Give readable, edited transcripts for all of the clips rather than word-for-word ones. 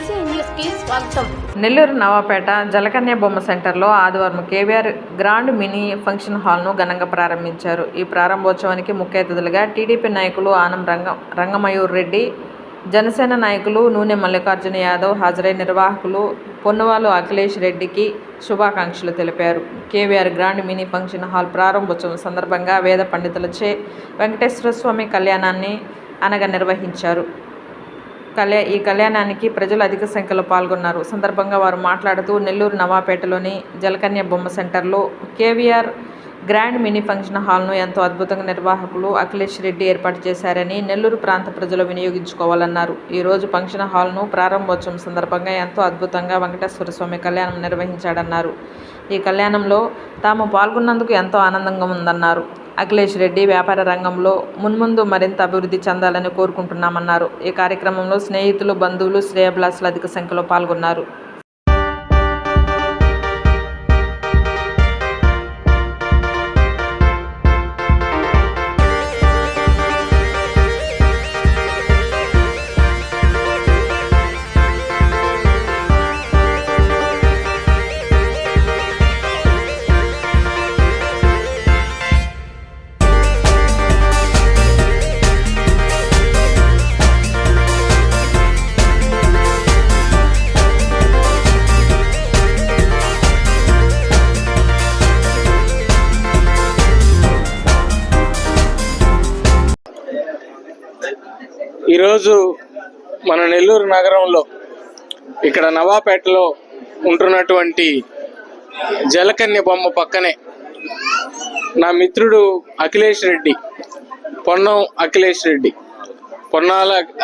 BC news కి స్వాగతం. నెల్లూరు నవాపేట జలకన్య బొమ్మ సెంటర్లో ఆదివారం కేవీఆర్ గ్రాండ్ మినీ ఫంక్షన్ హాల్ను ఘనంగా ప్రారంభించారు. ఈ ప్రారంభోత్సవానికి ముఖ్య అతిథులుగా టీడీపీ నాయకులు ఆనం రంగమయూర్ రెడ్డి, జనసేన నాయకులు నూనె మల్లికార్జున యాదవ్ హాజరై నిర్వాహకులు పొన్నవాలు అఖిలేష్ రెడ్డికి శుభాకాంక్షలు తెలిపారు. KVR grand mini function hall ప్రారంభోత్సవం సందర్భంగా వేద పండితులచే వెంకటేశ్వర స్వామి కళ్యాణాన్ని నిర్వహించారు. ఈ కళ్యాణానికి ప్రజలు అధిక సంఖ్యలో పాల్గొన్నారు. సందర్భంగా వారు మాట్లాడుతూ నెల్లూరు నవాపేటలోని జలకన్య బొమ్మ సెంటర్లో కేవీఆర్ గ్రాండ్ మినీ ఫంక్షన్ హాల్ను ఎంతో అద్భుతంగా నిర్వాహకులు అఖిలేష్ రెడ్డి ఏర్పాటు చేశారని, నెల్లూరు ప్రాంత ప్రజలు వినియోగించుకోవాలన్నారు. ఈరోజు ఫంక్షన్ హాల్ను ప్రారంభోత్సవం సందర్భంగా ఎంతో అద్భుతంగా వెంకటేశ్వర స్వామి కళ్యాణం నిర్వహించాడన్నారు. ఈ కళ్యాణంలో తాము పాల్గొన్నందుకు ఎంతో ఆనందంగా ఉందన్నారు. అఖిలేష్ రెడ్డి వ్యాపార రంగంలో మున్ముందు మరింత అభివృద్ధి చెందాలని కోరుకుంటున్నామన్నారు. ఈ కార్యక్రమంలో స్నేహితులు, బంధువులు, శ్రేయోభిలాషులు అధిక సంఖ్యలో పాల్గొన్నారు. ఈరోజు మన నెల్లూరు నగరంలో ఇక్కడ నవాపేటలో ఉంటున్నటువంటి జలకన్య బొమ్మ పక్కనే నా మిత్రుడు అఖిలేష్ రెడ్డి, పొన్నాల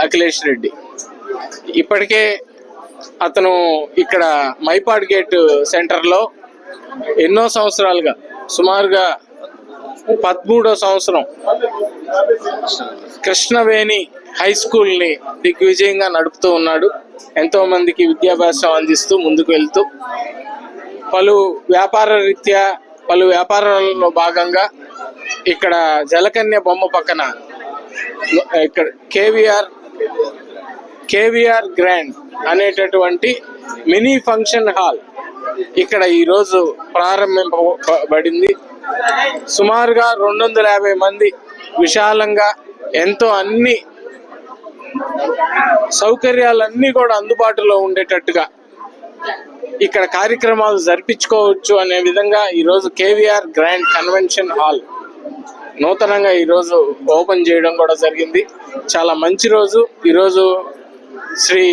అఖిలేష్ రెడ్డి, ఇప్పటికే అతను ఇక్కడ మైపాడ్ గేట్ సెంటర్లో ఎన్నో సంవత్సరాలుగా, సుమారుగా 13వ సంవత్సరం కృష్ణవేణి హై స్కూల్ని దిగ్విజయంగా నడుపుతూ ఉన్నాడు. ఎంతో మందికి విద్యాభ్యాసం అందిస్తూ ముందుకు వెళ్తూ పలు వ్యాపారాలలో భాగంగా ఇక్కడ జలకన్య బొమ్మ పక్కన ఇక్కడ కేవీఆర్ గ్రాండ్ అనేటటువంటి మినీ ఫంక్షన్ హాల్ ఇక్కడ ఈరోజు ప్రారంభింపబడింది. సుమారుగా 250 మంది విశాలంగా ఎంతో అన్ని సౌకర్యాలన్నీ కూడా అందుబాటులో ఉండేటట్టుగా ఇక్కడ కార్యక్రమాలు జరిపించుకోవచ్చు అనే విధంగా ఈరోజు కేవీఆర్ గ్రాండ్ కన్వెన్షన్ హాల్ నూతనంగా ఈరోజు ఓపెన్ చేయడం కూడా జరిగింది. చాలా మంచి రోజు. ఈరోజు శ్రీ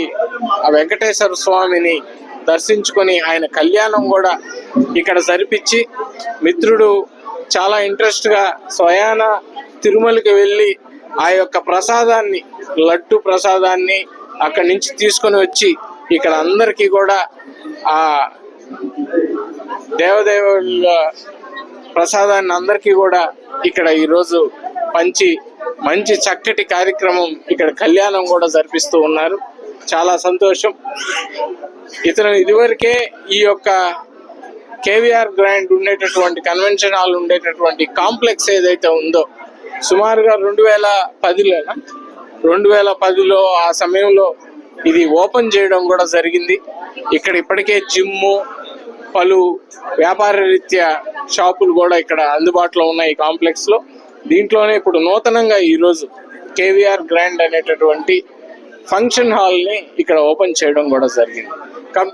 వెంకటేశ్వర స్వామిని దర్శించుకొని ఆయన కళ్యాణం కూడా ఇక్కడ జరిపించి, మిత్రుడు చాలా ఇంట్రెస్ట్గా స్వయాన తిరుమలకి వెళ్ళి ఆ యొక్క ప్రసాదాన్ని, లడ్డు ప్రసాదాన్ని అక్కడి నుంచి తీసుకొని వచ్చి ఇక్కడ అందరికీ కూడా ఆ దేవదేవుల ప్రసాదాన్ని అందరికీ కూడా ఇక్కడ ఈరోజు పంచి మంచి చక్కటి కార్యక్రమం, ఇక్కడ కళ్యాణం కూడా జరిపిస్తూ ఉన్నారు. చాలా సంతోషం. ఇతను ఇదివరకే ఈ యొక్క కేవీఆర్ గ్రాండ్ ఉండేటటువంటి కన్వెన్షన్ హాల్ ఉండేటటువంటి కాంప్లెక్స్ ఏదైతే ఉందో సుమారుగా 2010లో ఆ సమయంలో ఇది ఓపెన్ చేయడం కూడా జరిగింది. ఇక్కడ ఇప్పటికే జిమ్ము, పలు వ్యాపార రీత్యా షాపులు కూడా ఇక్కడ అందుబాటులో ఉన్నాయి ఈ కాంప్లెక్స్ లో. దీంట్లోనే ఇప్పుడు నూతనంగా ఈరోజు కేవీఆర్ గ్రాండ్ అనేటటువంటి ఫంక్షన్ హాల్ ని ఇక్కడ ఓపెన్ చేయడం కూడా జరిగింది.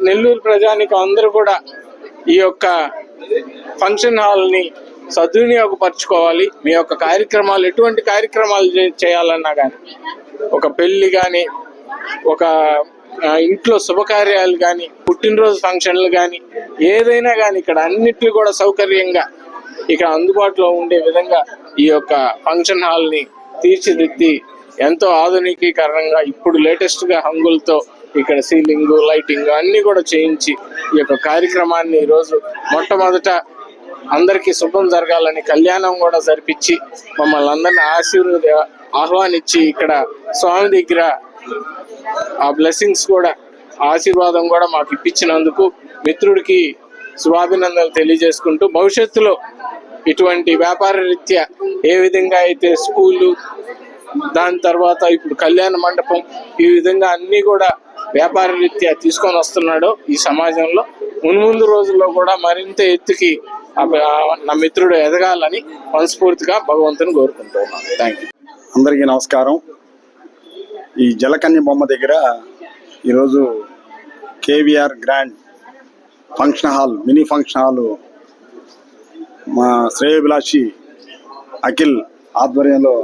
నెల్లూరు ప్రజానికి అందరూ కూడా ఈ యొక్క ఫంక్షన్ హాల్ ని సద్వినియోగపరచుకోవాలి. మీ యొక్క కార్యక్రమాలు, ఎటువంటి కార్యక్రమాలు చేయాలన్నా కానీ, ఒక పెళ్లి కానీ, ఒక ఇంట్లో శుభకార్యాలు కానీ, పుట్టినరోజు ఫంక్షన్లు కానీ, ఏదైనా కానీ ఇక్కడ అన్నిటినీ కూడా సౌకర్యంగా ఇక్కడ అందుబాటులో ఉండే విధంగా ఈ యొక్క ఫంక్షన్ హాల్ ని తీర్చిదిద్ది ఎంతో ఆధునికీకరణంగా ఇప్పుడు లేటెస్ట్ గా హంగులతో ఇక్కడ సీలింగ్, లైటింగ్ అన్ని కూడా చేయించి ఈ యొక్క కార్యక్రమాన్ని ఈరోజు మొట్టమొదట అందరికీ శుభం జరగాలని కళ్యాణం కూడా జరిపించి మమ్మల్ని అందరిని ఆహ్వానించి ఇక్కడ స్వామి దగ్గర ఆ బ్లెస్సింగ్స్ కూడా, ఆశీర్వాదం కూడా మాకు ఇప్పించినందుకు మిత్రుడికి శుభాభినందనలు తెలియజేసుకుంటూ, భవిష్యత్తులో ఇటువంటి వ్యాపార రీత్యా ఏ విధంగా అయితే స్కూలు, దాని తర్వాత ఇప్పుడు కళ్యాణ మండపం, ఈ విధంగా అన్ని కూడా వ్యాపార రీత్యా తీసుకొని వస్తున్నాడో ఈ సమాజంలో మున్ముందు రోజుల్లో కూడా మరింత ఎత్తుకి నా మిత్రుడు ఎదగాలని మనస్ఫూర్తిగా భగవంతుని కోరుకుంటున్నాను. Thank you. అందరికీ నమస్కారం. ఈ జలకన్య బొమ్మ దగ్గర ఈరోజు KVR grand function hall, mini function hall మా శ్రేయోభిలాషి అఖిల్ ఆధ్వర్యంలో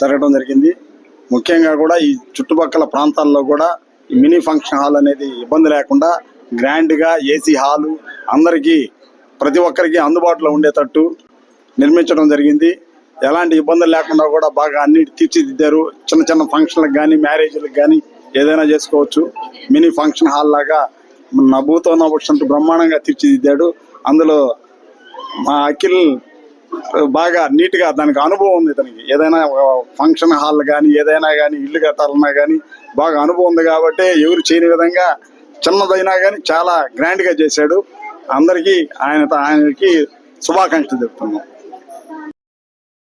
జరగడం జరిగింది. ముఖ్యంగా కూడా ఈ చుట్టుపక్కల ప్రాంతాల్లో కూడా ఈ మినీ ఫంక్షన్ హాల్ అనేది ఇబ్బంది లేకుండా గ్రాండ్గా ఏసీ హాలు అందరికీ ప్రతి ఒక్కరికి అందుబాటులో ఉండేటట్టు నిర్మించడం జరిగింది. ఎలాంటి ఇబ్బందులు లేకుండా కూడా బాగా అన్ని తీర్చిదిద్దారు. చిన్న చిన్న ఫంక్షన్లకు కానీ మ్యారేజ్లకు కానీ ఏదైనా చేసుకోవచ్చు. మినీ ఫంక్షన్ హాల్ లాగా నవ్వుతో నవ్వుతుంటూ బ్రహ్మాండంగా తీర్చిదిద్దాడు. అందులో మా అఖిల్ బాగా నీట్గా దానికి అనుభవం ఉంది. ఇతనికి ఏదైనా ఫంక్షన్ హాల్ కానీ ఏదైనా కానీ ఇల్లు కట్టాలన్నా కానీ బాగా అనుభవం ఉంది కాబట్టి ఎవరు చేయని విధంగా చిన్నదైనా కానీ చాలా గ్రాండ్గా చేశాడు. అందరికీ ఆయనకి శుభాకాంక్షలు చెప్తున్నాం.